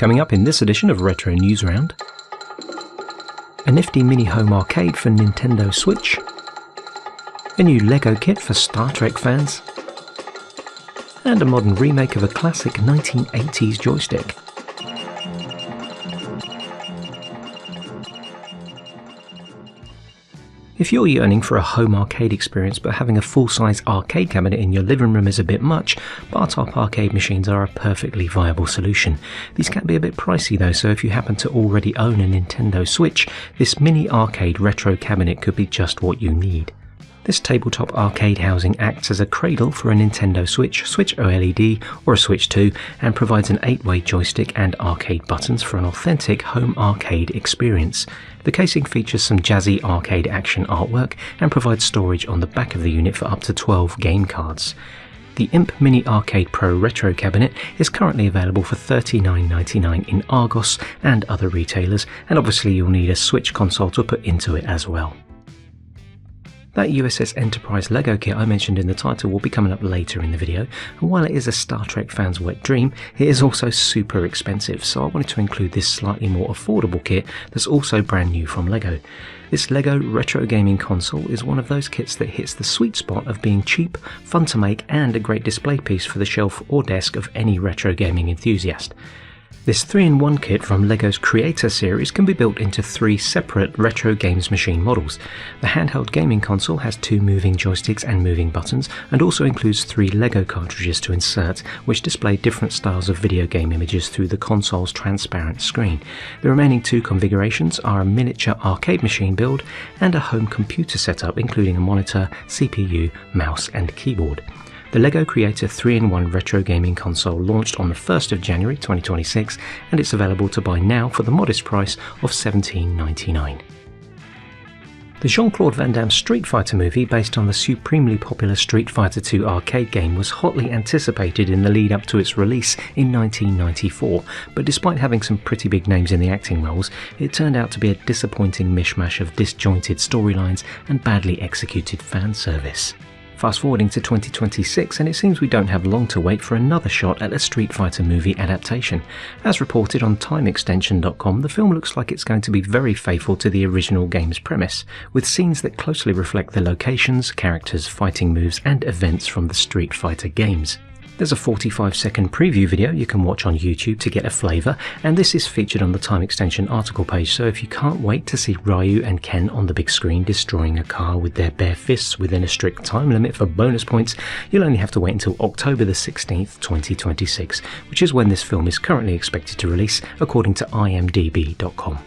Coming up in this edition of Retro Newsround, a nifty mini home arcade for Nintendo Switch, a new LEGO kit for Star Trek fans, and a modern remake of a classic 1980s joystick. If you're yearning for a home arcade experience but having a full-size arcade cabinet in your living room is a bit much, bar top arcade machines are a perfectly viable solution. These can be a bit pricey though, so if you happen to already own a Nintendo Switch, this mini arcade retro cabinet could be just what you need. This tabletop arcade housing acts as a cradle for a Nintendo Switch, Switch OLED or a Switch 2 and provides an 8-way joystick and arcade buttons for an authentic home arcade experience. The casing features some jazzy arcade action artwork and provides storage on the back of the unit for up to 12 game cards. The Imp Mini Arcade Pro Retro Cabinet is currently available for $39.99 in Argos and other retailers, and obviously you'll need a Switch console to put into it as well. That USS Enterprise LEGO kit I mentioned in the title will be coming up later in the video, and while it is a Star Trek fan's wet dream, it is also super expensive, so I wanted to include this slightly more affordable kit that's also brand new from LEGO. This LEGO retro gaming console is one of those kits that hits the sweet spot of being cheap, fun to make, and a great display piece for the shelf or desk of any retro gaming enthusiast. This 3-in-1 kit from LEGO's Creator series can be built into 3 separate retro games machine models. The handheld gaming console has 2 moving joysticks and moving buttons, and also includes 3 LEGO cartridges to insert, which display different styles of video game images through the console's transparent screen. The remaining 2 configurations are a miniature arcade machine build and a home computer setup, including a monitor, CPU, mouse and keyboard. The LEGO Creator 3-in-1 retro gaming console launched on the 1st of January 2026, and it's available to buy now for the modest price of $17.99. The Jean-Claude Van Damme Street Fighter movie, based on the supremely popular Street Fighter II arcade game, was hotly anticipated in the lead up to its release in 1994, but despite having some pretty big names in the acting roles, it turned out to be a disappointing mishmash of disjointed storylines and badly executed fan service. Fast forwarding to 2026, and it seems we don't have long to wait for another shot at a Street Fighter movie adaptation. As reported on TimeExtension.com, the film looks like it's going to be very faithful to the original game's premise, with scenes that closely reflect the locations, characters, fighting moves and events from the Street Fighter games. There's a 45-second preview video you can watch on YouTube to get a flavour, and this is featured on the Time Extension article page, so if you can't wait to see Ryu and Ken on the big screen destroying a car with their bare fists within a strict time limit for bonus points, you'll only have to wait until October the 16th, 2026, which is when this film is currently expected to release, according to imdb.com.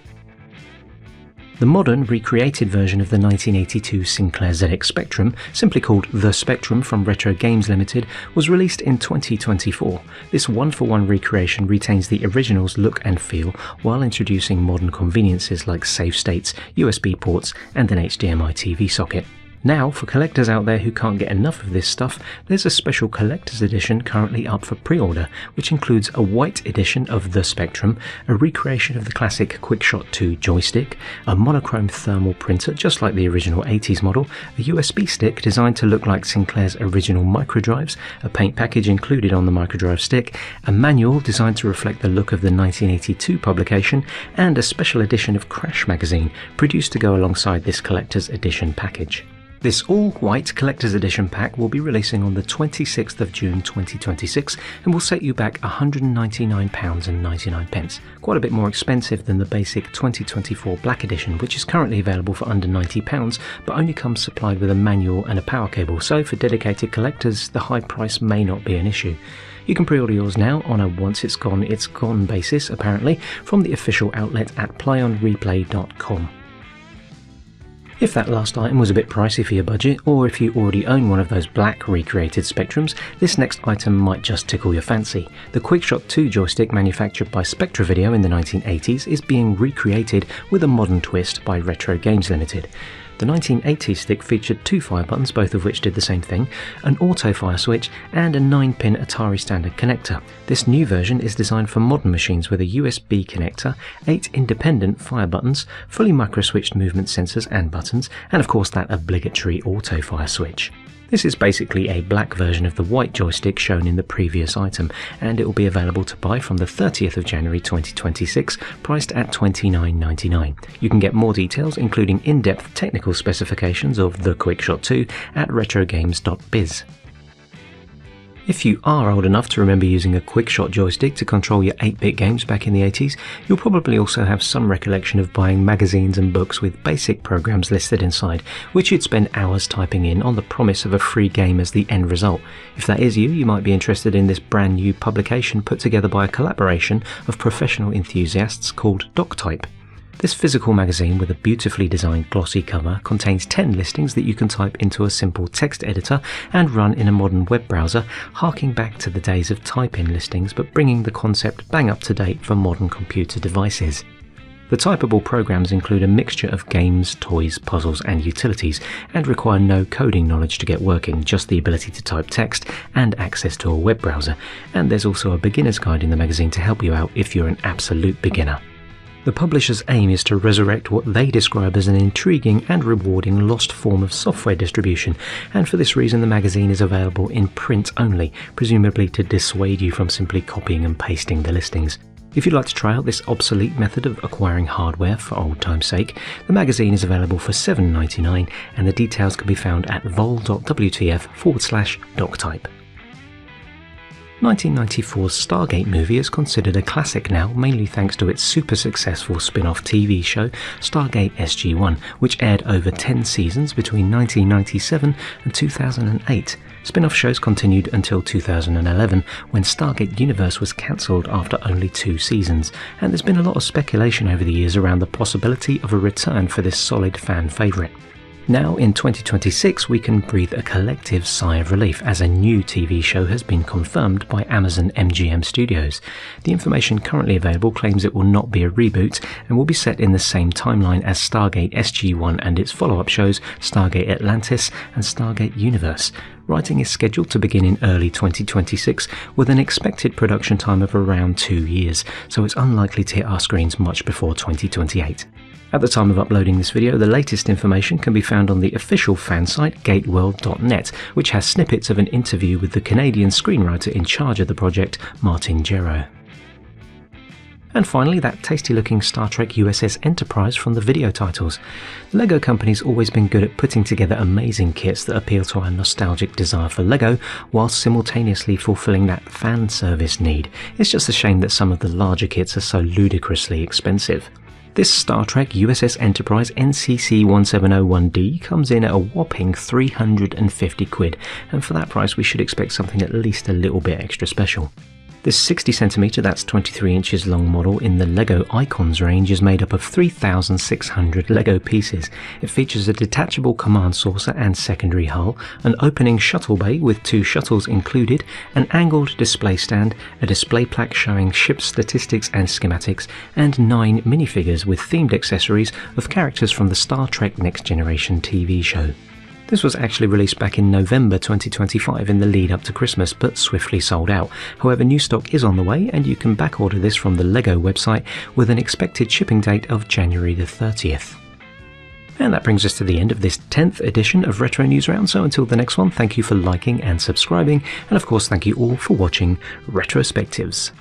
The modern, recreated version of the 1982 Sinclair ZX Spectrum, simply called The Spectrum from Retro Games Limited, was released in 2024. This one-for-one recreation retains the original's look and feel while introducing modern conveniences like save states, USB ports and an HDMI TV socket. Now, for collectors out there who can't get enough of this stuff, there's a special collector's edition currently up for pre-order, which includes a white edition of The Spectrum, a recreation of the classic Quickshot II Joystick, a monochrome thermal printer just like the original 80s model, a USB stick designed to look like Sinclair's original microdrives, a paint package included on the microdrive stick, a manual designed to reflect the look of the 1982 publication, and a special edition of Crash magazine produced to go alongside this collector's edition package. This all-white collector's edition pack will be releasing on the 26th of June 2026 and will set you back £199.99, quite a bit more expensive than the basic 2024 Black Edition, which is currently available for under £90 but only comes supplied with a manual and a power cable, so for dedicated collectors the high price may not be an issue. You can pre-order yours now on a once it's gone basis, apparently, from the official outlet at playonreplay.com. If that last item was a bit pricey for your budget, or if you already own one of those black recreated Spectrums, this next item might just tickle your fancy. The Quickshot II Joystick, manufactured by Spectra Video in the 1980s, is being recreated with a modern twist by Retro Games Limited. The 1980s stick featured 2 fire buttons, both of which did the same thing, an auto fire switch and a 9-pin Atari standard connector. This new version is designed for modern machines with a USB connector, 8 independent fire buttons, fully micro-switched movement sensors and buttons, and of course that obligatory auto fire switch. This is basically a black version of the white joystick shown in the previous item, and it will be available to buy from the 30th of January 2026, priced at $29.99. You can get more details, including in-depth technical specifications of the Quickshot 2 at retrogames.biz. If you are old enough to remember using a Quickshot joystick to control your 8-bit games back in the 80s, you'll probably also have some recollection of buying magazines and books with basic programs listed inside, which you'd spend hours typing in on the promise of a free game as the end result. If that is you, you might be interested in this brand new publication put together by a collaboration of professional enthusiasts called DocType. This physical magazine with a beautifully designed glossy cover contains 10 listings that you can type into a simple text editor and run in a modern web browser, harking back to the days of type-in listings but bringing the concept bang up to date for modern computer devices. The typable programs include a mixture of games, toys, puzzles and utilities, and require no coding knowledge to get working, just the ability to type text and access to a web browser. And there's also a beginner's guide in the magazine to help you out if you're an absolute beginner. The publisher's aim is to resurrect what they describe as an intriguing and rewarding lost form of software distribution, and for this reason the magazine is available in print only, presumably to dissuade you from simply copying and pasting the listings. If you'd like to try out this obsolete method of acquiring hardware for old time's sake, the magazine is available for $7.99 and the details can be found at vol.wtf/doctype. 1994's Stargate movie is considered a classic now, mainly thanks to its super successful spin-off TV show Stargate SG-1, which aired over 10 seasons between 1997 and 2008. Spin-off shows continued until 2011, when Stargate Universe was cancelled after only 2 seasons, and there's been a lot of speculation over the years around the possibility of a return for this solid fan favourite. Now, in 2026, we can breathe a collective sigh of relief as a new TV show has been confirmed by Amazon MGM Studios. The information currently available claims it will not be a reboot and will be set in the same timeline as Stargate SG-1 and its follow-up shows Stargate Atlantis and Stargate Universe. Writing is scheduled to begin in early 2026 with an expected production time of around 2 years, so it's unlikely to hit our screens much before 2028. At the time of uploading this video, the latest information can be found on the official fan site gateworld.net, which has snippets of an interview with the Canadian screenwriter in charge of the project, Martin Gero. And finally, that tasty-looking Star Trek USS Enterprise from the video titles. The LEGO company's always been good at putting together amazing kits that appeal to our nostalgic desire for LEGO, whilst simultaneously fulfilling that fan service need. It's just a shame that some of the larger kits are so ludicrously expensive. This Star Trek USS Enterprise NCC 1701D comes in at a whopping 350 quid, and for that price we should expect something at least a little bit extra special. This 60cm, that's 23 inches long model in the LEGO Icons range is made up of 3,600 LEGO pieces. It features a detachable command saucer and secondary hull, an opening shuttle bay with 2 shuttles included, an angled display stand, a display plaque showing ship statistics and schematics, and 9 minifigures with themed accessories of characters from the Star Trek Next Generation TV show. This was actually released back in November 2025 in the lead up to Christmas, but swiftly sold out. However, new stock is on the way and you can back order this from the LEGO website with an expected shipping date of January the 30th. And that brings us to the end of this 10th edition of Retro Newsround, so until the next one, thank you for liking and subscribing, and of course thank you all for watching Retrospectives.